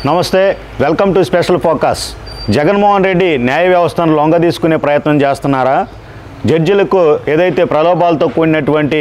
నమస్తే, welcome to special focus. Jaganmohan Reddy న్యాయ వ్యవస్థను లొంగ తీసుకునే ప్రయత్నం చేస్తున్నారా? జడ్జిలకు ఏదైతే ప్రలోభాలతో కూడినటువంటి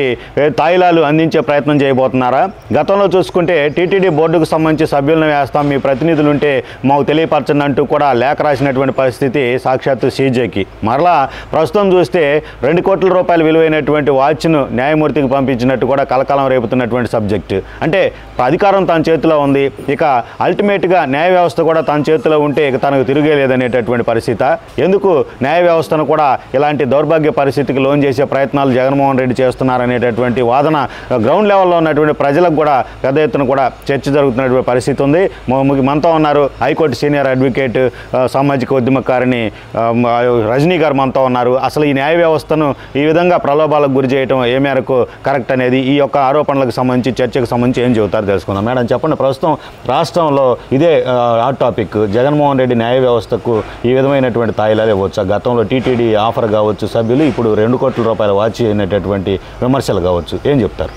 తాయిలాలు అందించే ప్రయత్నం చేయబోతున్నారా? గతంలో చూసుకుంటే టీటీడీ బోర్డుకు సంబంధించి సభ్యులను వేస్తాం, మీ ప్రతినిధులు ఉంటే మాకు తెలియపరచండి అంటూ కూడా లేఖ రాసినటువంటి పరిస్థితి సాక్షాత్తు సీజేకి. మరలా ప్రస్తుతం చూస్తే 2 కోట్ల రూపాయలు విలువైనటువంటి వాచ్ను న్యాయమూర్తికి పంపించినట్టు కూడా కలకాలం రేపుతున్నటువంటి సబ్జెక్టు. అంటే అధికారం తన చేతిలో ఉంది, ఇక అల్టిమేట్గా న్యాయ వ్యవస్థ కూడా తన చేతిలో ఉంటే ఇక తనకు తిరిగేలేదనేటటువంటి పరిస్థితి. ఎందుకు న్యాయ వ్యవస్థను కూడా ఇలాంటి దౌర్భాగ్య పరిస్థితికి లోన్ చేసే ప్రయత్నాలు జగన్మోహన్ రెడ్డి చేస్తున్నారనేటటువంటి వాదన గ్రౌండ్ లెవెల్లో ఉన్నటువంటి ప్రజలకు కూడా పెద్ద ఎత్తున కూడా చర్చ జరుగుతున్నటువంటి పరిస్థితి ఉంది. మనతో ఉన్నారు హైకోర్టు సీనియర్ అడ్వకేట్, సామాజిక ఉద్యమకారిణి రజనీ గారు మనతో ఉన్నారు. అసలు ఈ న్యాయ వ్యవస్థను ఈ విధంగా ప్రలోభాలకు గురి చేయడం ఏ మేరకు కరెక్ట్ అనేది, ఈ యొక్క ఆరోపణలకు సంబంధించి చర్చకు సంబంధించి ఏం చెబుతారు తెలుసుకుందాం. మేడం చెప్పండి, ప్రస్తుతం రాష్ట్రంలో ఇదే హాట్ టాపిక్. జగన్మోహన్ రెడ్డి న్యాయ వ్యవస్థకు ఈ విధమైనటువంటి తాయిలాలు ఇవ్వచ్చు. గతంలో టీటీడీ ఆఫర్ కావచ్చు, సభ్యులు ఇప్పుడు 2 కోట్ల రూపాయల వాచ్ అయినటువంటి విమర్శలు కావచ్చు, ఏం చెప్తారు?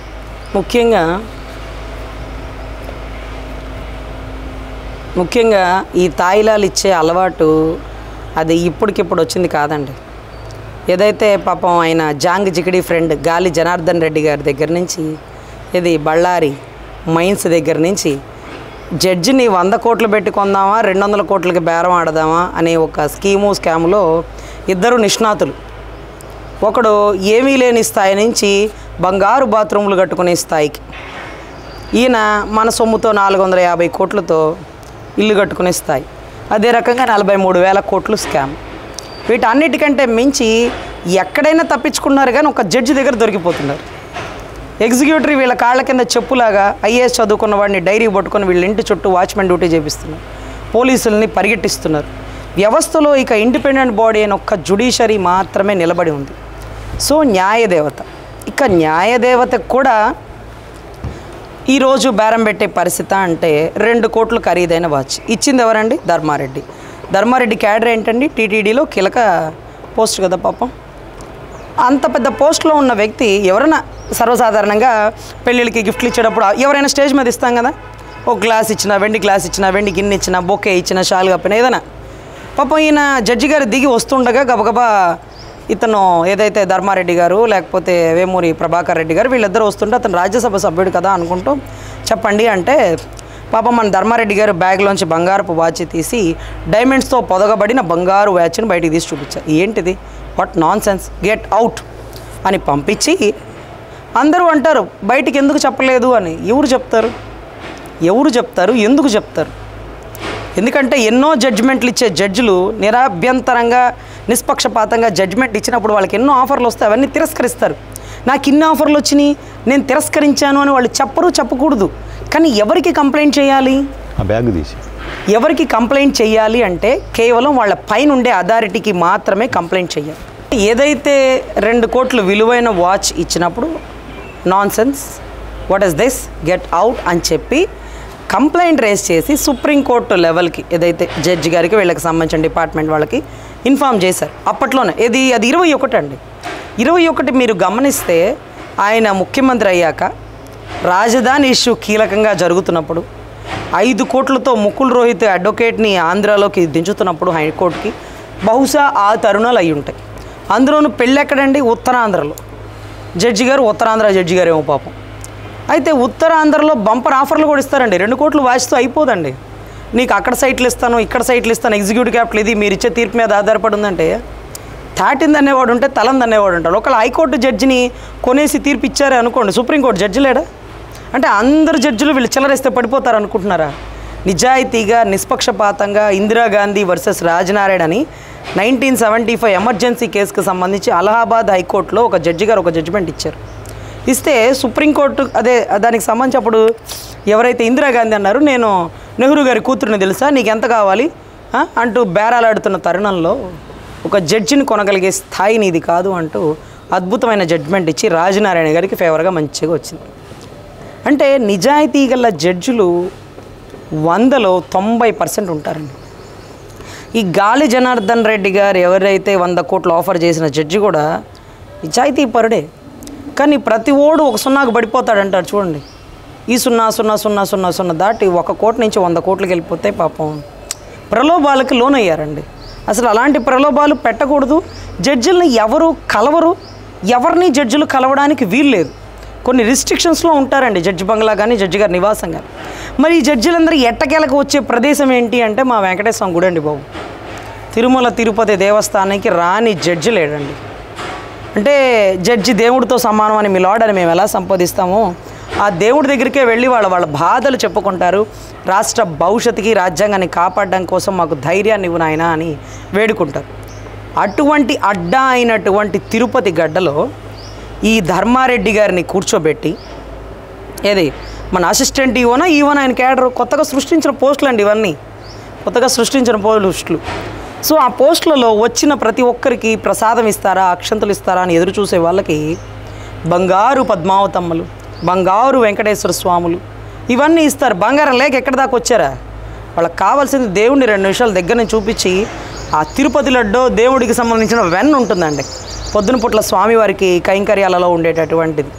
ముఖ్యంగా ఈ తాయిలాలు ఇచ్చే అలవాటు అది ఇప్పటికిప్పుడు వచ్చింది కాదండి. ఏదైతే పాపం ఆయన జాంగ్ జికిడి ఫ్రెండ్ గాలి జనార్దన్ రెడ్డి గారి దగ్గర నుంచి, ఇది బళ్ళారి మైన్స్ దగ్గర నుంచి జడ్జిని 100 కోట్లు పెట్టి కొందామా 200 కోట్లకి బేరం ఆడదామా అనే ఒక స్కాములో ఇద్దరు నిష్ణాతులు. ఒకడు ఏమీ లేని స్థాయి నుంచి బంగారు బాత్రూములు కట్టుకునే స్థాయికి, ఈయన మన సొమ్ముతో 450 కోట్లతో ఇల్లు కట్టుకునే స్థాయి. అదే రకంగా 43,000 కోట్లు స్కామ్. వీటన్నిటికంటే మించి ఎక్కడైనా తప్పించుకున్నారు కానీ ఒక జడ్జి దగ్గర దొరికిపోతున్నారు. ఎగ్జిక్యూటివ్ వీళ్ళ కాళ్ళ కింద చెప్పులాగా ఐఏఎస్ చదువుకున్న వాడిని డైరీ పట్టుకొని వీళ్ళ ఇంటి చుట్టూ వాచ్మెన్ డ్యూటీ చేపిస్తున్నారు, పోలీసుల్ని పరిగెట్టిస్తున్నారు. వ్యవస్థలో ఇక ఇండిపెండెంట్ బాడీ అయిన ఒక్క జ్యుడిషియరీ మాత్రమే నిలబడి ఉంది. సో న్యాయదేవత, ఇక న్యాయదేవతకు కూడా ఈరోజు బేరం పెట్టే పరిస్థితి అంటే 2 కోట్లు ఖరీదైన వాచ్ ఇచ్చింది ఎవరండి? ధర్మారెడ్డి క్యాడర్ ఏంటండి? టీటీడీలో కీలక పోస్ట్ కదా పాపం. అంత పెద్ద పోస్ట్లో ఉన్న వ్యక్తి ఎవరైనా సర్వసాధారణంగా పెళ్ళిళ్ళకి గిఫ్ట్లు ఇచ్చేటప్పుడు ఎవరైనా స్టేజ్ మీద ఇస్తాం కదా, ఒక గ్లాస్ ఇచ్చినా, వెండి గ్లాస్ ఇచ్చినా, వెండి గిన్నె ఇచ్చినా, బొకే ఇచ్చినా, షాల్ కప్పినా, ఏదైనా. పాపం ఈయన జడ్జి గారు దిగి వస్తుండగా గబగబా ఇతను ఏదైతే ధర్మారెడ్డి గారు లేకపోతే వేమూరి ప్రభాకర్ రెడ్డి గారు వీళ్ళిద్దరూ వస్తుంటే అతను రాజ్యసభ సభ్యుడు కదా అనుకుంటూ చెప్పండి అంటే పాపం మన ధర్మారెడ్డి గారు బ్యాగ్లోంచి బంగారపు వాచ్ తీసి డైమండ్స్తో పొదగబడిన బంగారు వాచ్ని బయటికి తీసి చూపించారు. ఏంటిది? What non sense, get out అని పంపించి అందరూ అంటారు బయటికి ఎందుకు చెప్పలేదు అని. ఎవరు చెప్తారు? ఎందుకు చెప్తారు? ఎందుకంటే ఎన్నో జడ్జిమెంట్లు ఇచ్చే జడ్జిలు నిరభ్యంతరంగా నిష్పక్షపాతంగా జడ్జిమెంట్ ఇచ్చినప్పుడు వాళ్ళకి ఎన్నో ఆఫర్లు వస్తాయి, అవన్నీ తిరస్కరిస్తారు. నాకు ఇన్ని ఆఫర్లు వచ్చినాయి, నేను తిరస్కరించాను అని వాళ్ళు చెప్పకూడదు. కానీ ఎవరికి కంప్లైంట్ చేయాలి? ఎవరికి కంప్లైంట్ చేయాలి అంటే కేవలం వాళ్ళ పైన ఉండే అథారిటీకి మాత్రమే కంప్లైంట్ చేయాలి. ఏదైతే 2 కోట్లు విలువైన వాచ్ ఇచ్చినప్పుడు non sense, what is this, get out అని చెప్పి కంప్లైంట్ రేస్ చేసి సుప్రీంకోర్టు లెవెల్కి ఏదైతే జడ్జి గారికి వీళ్ళకి సంబంధించిన డిపార్ట్మెంట్ వాళ్ళకి ఇన్ఫామ్ చేశారు. అప్పట్లోనే అది 21 అండి. 21 మీరు గమనిస్తే ఆయన ముఖ్యమంత్రి అయ్యాక రాజధాని ఇష్యూ కీలకంగా జరుగుతున్నప్పుడు 5 కోట్లతో ముకుల్ రోహిత్ అడ్వకేట్ని ఆంధ్రాలోకి దించుతున్నప్పుడు హైకోర్టుకి బహుశా ఆ తరుణాలు అయి ఉంటాయి. అందులోనూ పెళ్ళి ఎక్కడండి? ఉత్తరాంధ్రలో. ఉత్తరాంధ్ర జడ్జి గారు ఏమో పాపం. అయితే ఉత్తరాంధ్రలో బంపర్ ఆఫర్లు కూడా ఇస్తారండి. 2 కోట్లు వాచ్తో అయిపోదండి. నీకు అక్కడ సైట్లు ఇస్తాను, ఇక్కడ సైట్లు ఇస్తాను, ఎగ్జిక్యూటివ్ క్యాపిటల్ ఇది మీరు ఇచ్చే తీర్పు మీద ఆధారపడి ఉందంటే తాటింది అనేవాడు ఉంటే తలంది అనేవాడు ఉంటాడు. ఒకవేళ హైకోర్టు జడ్జిని కొనేసి తీర్పు ఇచ్చారే అనుకోండి, సుప్రీంకోర్టు జడ్జి లేడా? అంటే అందరు జడ్జిలు వీళ్ళు చిల్లరేస్తే పడిపోతారు అనుకుంటున్నారా? నిజాయితీగా నిష్పక్షపాతంగా ఇందిరాగాంధీ వర్సెస్ రాజనారాయణ అని 1975 ఎమర్జెన్సీ కేసుకు సంబంధించి అలహాబాద్ హైకోర్టులో ఒక జడ్జి గారు ఒక జడ్జిమెంట్ ఇచ్చారు. ఇస్తే సుప్రీంకోర్టు దానికి సంబంధించి అప్పుడు ఎవరైతే ఇందిరాగాంధీ అన్నారు, నేను నెహ్రూ గారి కూతురుని తెలుసా, నీకు ఎంత కావాలి అంటూ బేరాలాడుతున్న తరుణంలో ఒక జడ్జిని కొనగలిగే స్థాయి నీది కాదు అంటూ అద్భుతమైన జడ్జిమెంట్ ఇచ్చి రాజనారాయణ గారికి ఫేవర్గా మంచిగా వచ్చింది. అంటే నిజాయితీ గల జడ్జిలు 100లో 90% ఉంటారండి. ఈ గాలి జనార్దన్ రెడ్డి గారు ఎవరైతే 100 కోట్లు ఆఫర్ చేసిన జడ్జి కూడా నిజాయితీ పరుడే. కానీ ప్రతి ఓడు ఒక సున్నాకు పడిపోతాడంటారు చూడండి. ఈ 0,00,00,00 దాటి 1 కోటి నుంచి 100 కోట్లకి వెళ్ళిపోతే పాపం ప్రలోభాలకి లోనయ్యారండి. అసలు అలాంటి ప్రలోభాలు పెట్టకూడదు. జడ్జిలను ఎవరు కలవరు, ఎవరిని జడ్జిలు కలవడానికి వీల్లేదు. కొన్ని రిస్ట్రిక్షన్స్లో ఉంటారండి జడ్జి బంగ్లా కానీ జడ్జి గారి నివాసం కానీ. మరి ఈ జడ్జిలందరూ ఎట్టకేలకు వచ్చే ప్రదేశం ఏంటి అంటే మా వెంకటేశ్వర గుడి అండి బాబు. తిరుమల తిరుపతి దేవస్థానానికి రాని జడ్జి లేడండి. అంటే జడ్జి దేవుడితో సమానం అని మీ లార్డ్ అని మేము ఎలా సంపాదిస్తామో ఆ దేవుడి దగ్గరికే వెళ్ళి వాళ్ళ బాధలు చెప్పుకుంటారు. రాష్ట్ర భవిష్యత్తుకి రాజ్యాంగాన్ని కాపాడడం కోసం మాకు ధైర్యాన్ని ఇవ్వు నాయనా అని వేడుకుంటారు. అటువంటి అడ్డా అయినటువంటి తిరుపతి గడ్డలో ఈ ధర్మారెడ్డి గారిని కూర్చోబెట్టి ఏది మన అసిస్టెంట్ ఈవోనా ఆయన క్యాడర్ కొత్తగా సృష్టించిన పోస్టులు అండి ఇవన్నీ, కొత్తగా సృష్టించిన పోస్టులు. సో ఆ పోస్టులలో వచ్చిన ప్రతి ఒక్కరికి ప్రసాదం ఇస్తారా, అక్షంతలు ఇస్తారా అని ఎదురు చూసే వాళ్ళకి బంగారు పద్మావతమ్మలు, బంగారు వెంకటేశ్వర స్వాములు ఇవన్నీ ఇస్తారు. బంగారం లేక ఎక్కడి దాకా వచ్చారా? వాళ్ళకి కావాల్సింది దేవుడిని 2 నిమిషాల దగ్గర నుంచి చూపించి ఆ తిరుపతి లడ్డో దేవుడికి సంబంధించిన వెన్న ఉంటుందండి పొద్దున పుట్ల స్వామివారికి కైంకర్యాలలో ఉండేటటువంటిది.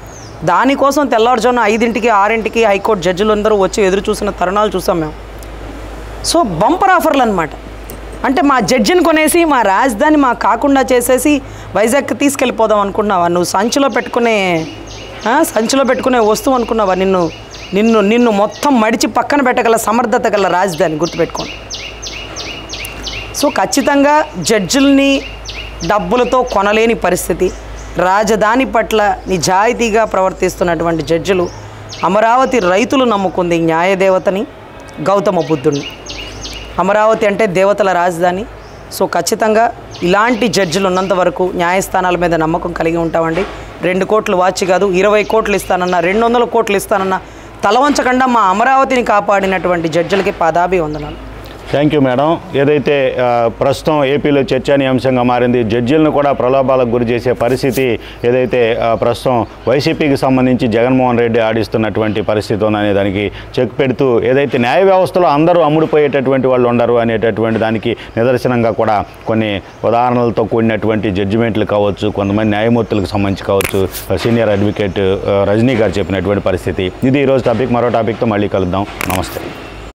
దానికోసం తెల్లవారుజామున 5ంటికి 6ంటికి హైకోర్టు జడ్జిలు అందరూ వచ్చి ఎదురు చూసిన తరుణాలు చూసాం మేము. సో బంపర్ ఆఫర్లు అనమాట. అంటే మా జడ్జిని కొనేసి మా రాజధాని మా కాకుండా చేసేసి వైజాగ్కి తీసుకెళ్ళిపోదాం అనుకున్నావా? నువ్వు సంచిలో పెట్టుకునే వస్తువు అనుకున్నావా? నిన్ను మొత్తం మడిచి పక్కన పెట్టగల సమర్థత గల రాజధాని గుర్తుపెట్టుకోండి. సో ఖచ్చితంగా జడ్జిల్ని డబ్బులతో కొనలేని పరిస్థితి. రాజధాని పట్ల నిజాయితీగా ప్రవర్తిస్తున్నటువంటి జడ్జిలు, అమరావతి రైతులు నమ్ముకుంది న్యాయదేవతని, గౌతమ బుద్ధుడిని. అమరావతి అంటే దేవతల రాజధాని. సో ఖచ్చితంగా ఇలాంటి జడ్జిలు ఉన్నంత వరకు న్యాయస్థానాల మీద నమ్మకం కలిగి ఉంటామండి. 2 కోట్లు వాచి కాదు, 20 కోట్లు ఇస్తానన్నా, 200 కోట్లు ఇస్తానన్నా తలవంచకుండా మా అమరావతిని కాపాడినటువంటి జడ్జిలకి పాదాభివందనాలు. Thank you madam. ఏదైతే ప్రస్తుతం ఏపీలో చర్చానీయాంశంగా మారింది, జడ్జీలను కూడా ప్రలోభాలకు గురి చేసే పరిస్థితి ఏదైతే ప్రస్తుతం వైసీపీకి సంబంధించి జగన్మోహన్ రెడ్డి ఆడిస్తున్నటువంటి పరిస్థితి ఉందనే దానికి చెక్ పెడుతూ ఏదైతే న్యాయ వ్యవస్థలో అందరూ అమ్ముడుపోయేటటువంటి వాళ్ళు ఉండరు అనేటటువంటి దానికి నిదర్శనంగా కూడా కొన్ని ఉదాహరణలతో కూడినటువంటి జడ్జిమెంట్లు కావచ్చు, కొంతమంది న్యాయమూర్తులకు సంబంధించి కావచ్చు, సీనియర్ అడ్వకేట్ రజనీ గారు చెప్పినటువంటి పరిస్థితి. ఇది ఈరోజు టాపిక్. మరో టాపిక్తో మళ్ళీ కలుద్దాం. నమస్తే.